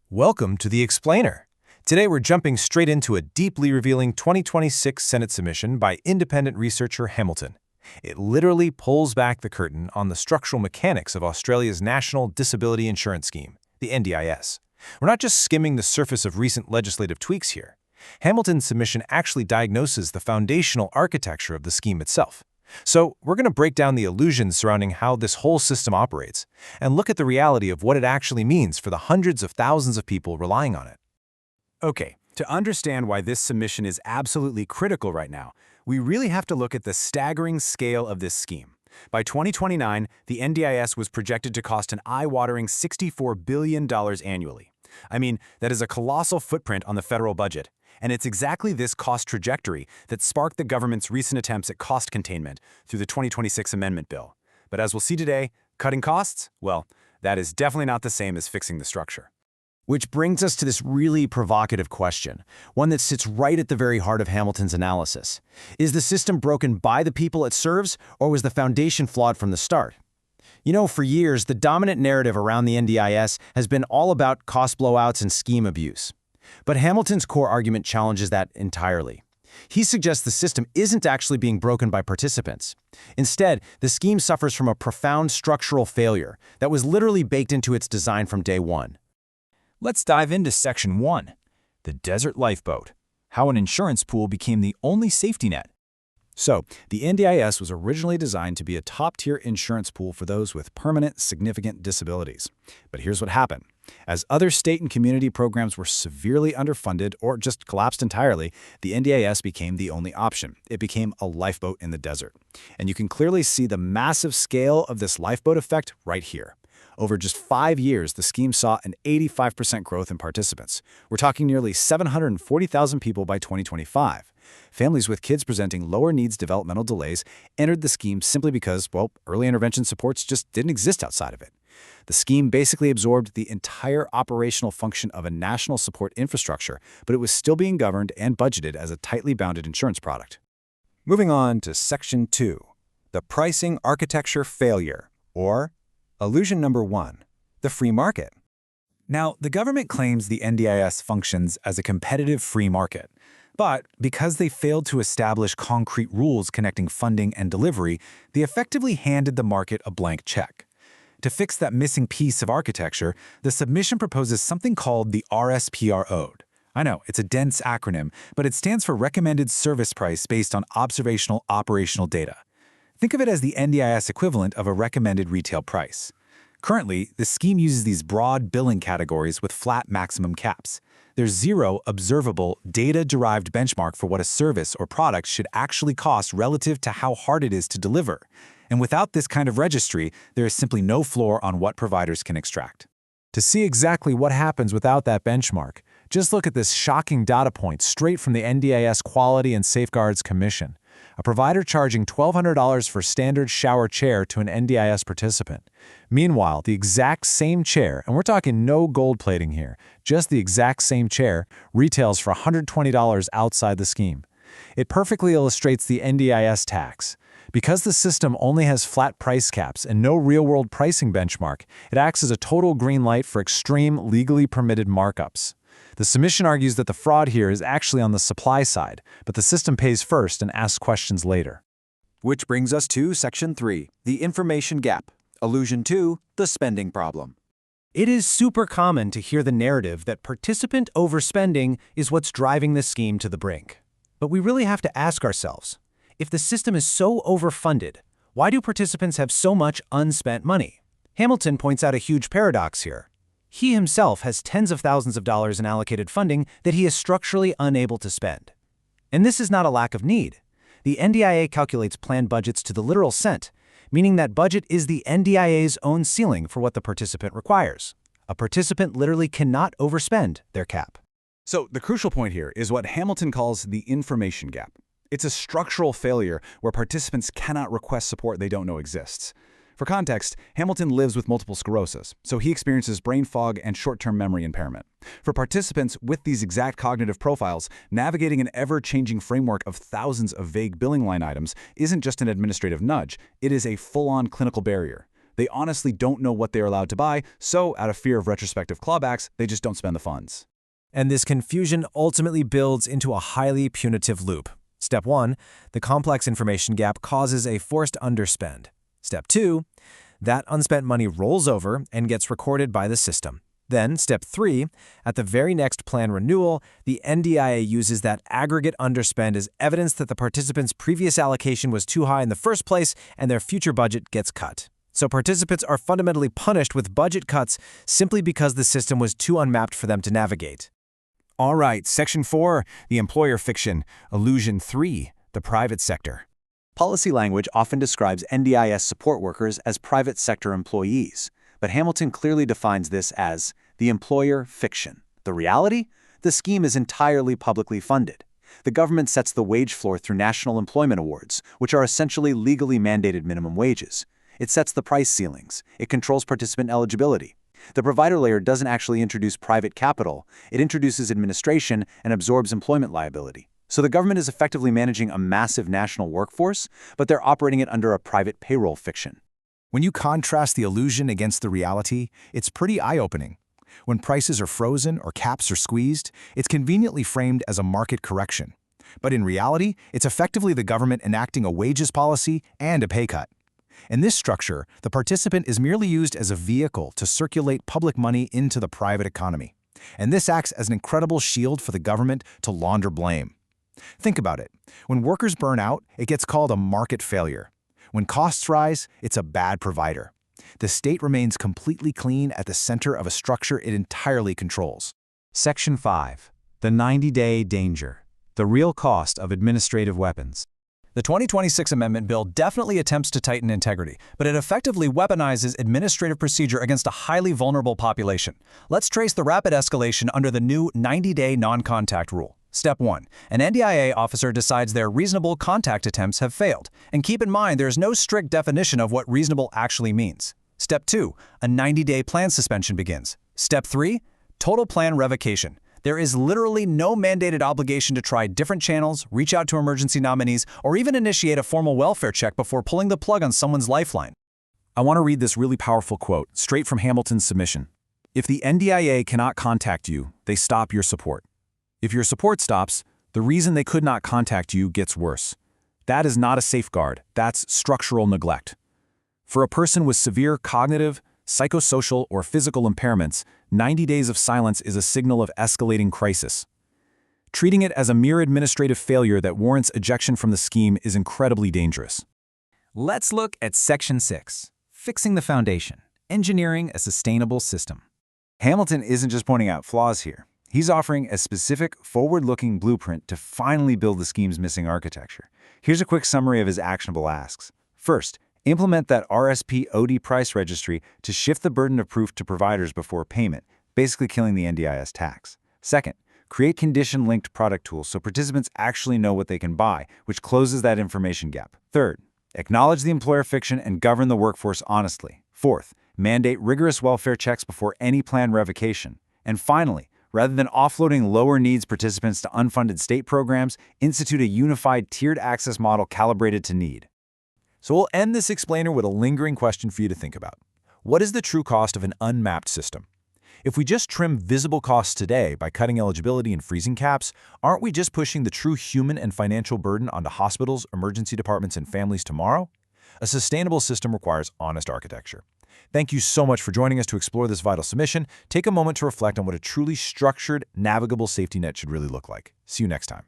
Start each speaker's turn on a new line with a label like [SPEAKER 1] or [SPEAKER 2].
[SPEAKER 1] Welcome to The Explainer. Today we're jumping straight into a deeply revealing 2026 Senate submission by independent researcher Hamilton. It literally pulls back the curtain on the structural mechanics of Australia's National Disability Insurance Scheme, the NDIS. We're not just skimming the surface of recent legislative tweaks here. Hamilton's submission actually diagnoses the foundational architecture of the scheme itself. So we're going to break down the illusions surrounding how this whole system operates and look at the reality of what it actually means for the hundreds of thousands of people relying on it.
[SPEAKER 2] Okay, to understand why this submission is absolutely critical right now, we really have to look at the staggering scale of this scheme. By 2029, the NDIS was projected to cost an eye-watering $64 billion annually. I mean, that is a colossal footprint on the federal budget. And it's exactly this cost trajectory that sparked the government's recent attempts at cost containment through the 2026 Amendment Bill. But as we'll see today, cutting costs, well, that is definitely not the same as fixing the structure.
[SPEAKER 3] Which brings us to this really provocative question, one that sits right at the very heart of Hamilton's analysis. Is the system broken by the people it serves, or was the foundation flawed from the start? You know, for years, the dominant narrative around the NDIS has been all about cost blowouts and scheme abuse. But Hamilton's core argument challenges that entirely. He suggests the system isn't actually being broken by participants. Instead, the scheme suffers from a profound structural failure that was literally baked into its design from day one.
[SPEAKER 4] Let's dive into Section 1, the Desert Lifeboat, how an insurance pool became the only safety net.
[SPEAKER 2] So, the NDIS was originally designed to be a top-tier insurance pool for those with permanent, significant disabilities. But here's what happened. As other state and community programs were severely underfunded or just collapsed entirely, the NDIS became the only option. It became a lifeboat in the desert. And you can clearly see the massive scale of this lifeboat effect right here. Over just 5 years, the scheme saw an 85% growth in participants. We're talking nearly 740,000 people by 2025. Families with kids presenting lower needs developmental delays entered the scheme simply because, well, early intervention supports just didn't exist outside of it. The scheme basically absorbed the entire operational function of a national support infrastructure, but it was still being governed and budgeted as a tightly bounded insurance product.
[SPEAKER 4] Moving on to Section 2, the Pricing Architecture Failure, or illusion number 1, the free market.
[SPEAKER 2] Now, the government claims the NDIS functions as a competitive free market. But because they failed to establish concrete rules connecting funding and delivery, they effectively handed the market a blank check. To fix that missing piece of architecture, the submission proposes something called the RSPRO. I know, it's a dense acronym, but it stands for Recommended Service Price based on observational operational data. Think of it as the NDIS equivalent of a recommended retail price. Currently, the scheme uses these broad billing categories with flat maximum caps. There's zero observable, data-derived benchmark for what a service or product should actually cost relative to how hard it is to deliver. And without this kind of registry, there is simply no floor on what providers can extract.
[SPEAKER 1] To see exactly what happens without that benchmark, just look at this shocking data point straight from the NDIS Quality and Safeguards Commission. A provider charging $1,200 for standard shower chair to an NDIS participant. Meanwhile, the exact same chair, and we're talking no gold plating here, just the exact same chair, retails for $120 outside the scheme. It perfectly illustrates the NDIS tax. Because the system only has flat price caps and no real-world pricing benchmark, it acts as a total green light for extreme, legally permitted markups. The submission argues that the fraud here is actually on the supply side, but the system pays first and asks questions later.
[SPEAKER 4] Which brings us to Section 3, the Information Gap. Illusion 2, the Spending Problem.
[SPEAKER 3] It is super common to hear the narrative that participant overspending is what's driving the scheme to the brink. But we really have to ask ourselves, if the system is so overfunded, why do participants have so much unspent money? Hamilton points out a huge paradox here. He himself has tens of thousands of dollars in allocated funding that he is structurally unable to spend. And this is not a lack of need. The NDIA calculates planned budgets to the literal cent, meaning that budget is the NDIA's own ceiling for what the participant requires. A participant literally cannot overspend their cap.
[SPEAKER 2] So the crucial point here is what Hamilton calls the information gap. It's a structural failure where participants cannot request support they don't know exists. For context, Hamilton lives with multiple sclerosis, so he experiences brain fog and short-term memory impairment. For participants with these exact cognitive profiles, navigating an ever-changing framework of thousands of vague billing line items isn't just an administrative nudge, it is a full-on clinical barrier. They honestly don't know what they're allowed to buy, so out of fear of retrospective clawbacks, they just don't spend the funds.
[SPEAKER 3] And this confusion ultimately builds into a highly punitive loop. Step 1, the complex information gap causes a forced underspend. Step 2, that unspent money rolls over and gets recorded by the system. Then, Step 3, at the very next plan renewal, the NDIA uses that aggregate underspend as evidence that the participant's previous allocation was too high in the first place and their future budget gets cut. So participants are fundamentally punished with budget cuts simply because the system was too unmapped for them to navigate.
[SPEAKER 1] All right, Section 4, the employer fiction. Illusion 3, the private sector.
[SPEAKER 2] Policy language often describes NDIS support workers as private sector employees, but Hamilton clearly defines this as the employer fiction. The reality? The scheme is entirely publicly funded. The government sets the wage floor through national employment awards, which are essentially legally mandated minimum wages. It sets the price ceilings. It controls participant eligibility. The provider layer doesn't actually introduce private capital. It introduces administration and absorbs employment liability. So the government is effectively managing a massive national workforce, but they're operating it under a private payroll fiction.
[SPEAKER 1] When you contrast the illusion against the reality, it's pretty eye-opening. When prices are frozen or caps are squeezed, it's conveniently framed as a market correction. But in reality, it's effectively the government enacting a wages policy and a pay cut. In this structure, the participant is merely used as a vehicle to circulate public money into the private economy. And this acts as an incredible shield for the government to launder blame. Think about it. When workers burn out, it gets called a market failure. When costs rise, it's a bad provider. The state remains completely clean at the center of a structure it entirely controls.
[SPEAKER 4] Section 5. The 90-day danger. The real cost of administrative weapons.
[SPEAKER 3] The 2026 Amendment Bill definitely attempts to tighten integrity, but it effectively weaponizes administrative procedure against a highly vulnerable population. Let's trace the rapid escalation under the new 90-day non-contact rule. Step 1. An NDIA officer decides their reasonable contact attempts have failed. And keep in mind, there is no strict definition of what reasonable actually means. Step 2. A 90-day plan suspension begins. Step 3. Total plan revocation. There is literally no mandated obligation to try different channels, reach out to emergency nominees, or even initiate a formal welfare check before pulling the plug on someone's lifeline.
[SPEAKER 1] I want to read this really powerful quote, straight from Hamilton's submission. If the NDIA cannot contact you, they stop your support. If your support stops, the reason they could not contact you gets worse. That is not a safeguard, that's structural neglect. For a person with severe cognitive, psychosocial, or physical impairments, 90 days of silence is a signal of escalating crisis. Treating it as a mere administrative failure that warrants ejection from the scheme is incredibly dangerous.
[SPEAKER 4] Let's look at Section 6. Fixing the foundation. Engineering a sustainable system.
[SPEAKER 2] Hamilton isn't just pointing out flaws here. He's offering a specific, forward-looking blueprint to finally build the scheme's missing architecture. Here's a quick summary of his actionable asks. First, implement that RSP-OD price registry to shift the burden of proof to providers before payment, basically killing the NDIS tax. Second, create condition-linked product tools so participants actually know what they can buy, which closes that information gap. Third, acknowledge the employer fiction and govern the workforce honestly. Fourth, mandate rigorous welfare checks before any plan revocation. And finally, rather than offloading lower-needs participants to unfunded state programs, institute a unified tiered access model calibrated to need.
[SPEAKER 1] So we'll end this explainer with a lingering question for you to think about. What is the true cost of an unmapped system? If we just trim visible costs today by cutting eligibility and freezing caps, aren't we just pushing the true human and financial burden onto hospitals, emergency departments, and families tomorrow? A sustainable system requires honest architecture. Thank you so much for joining us to explore this vital submission. Take a moment to reflect on what a truly structured, navigable safety net should really look like. See you next time.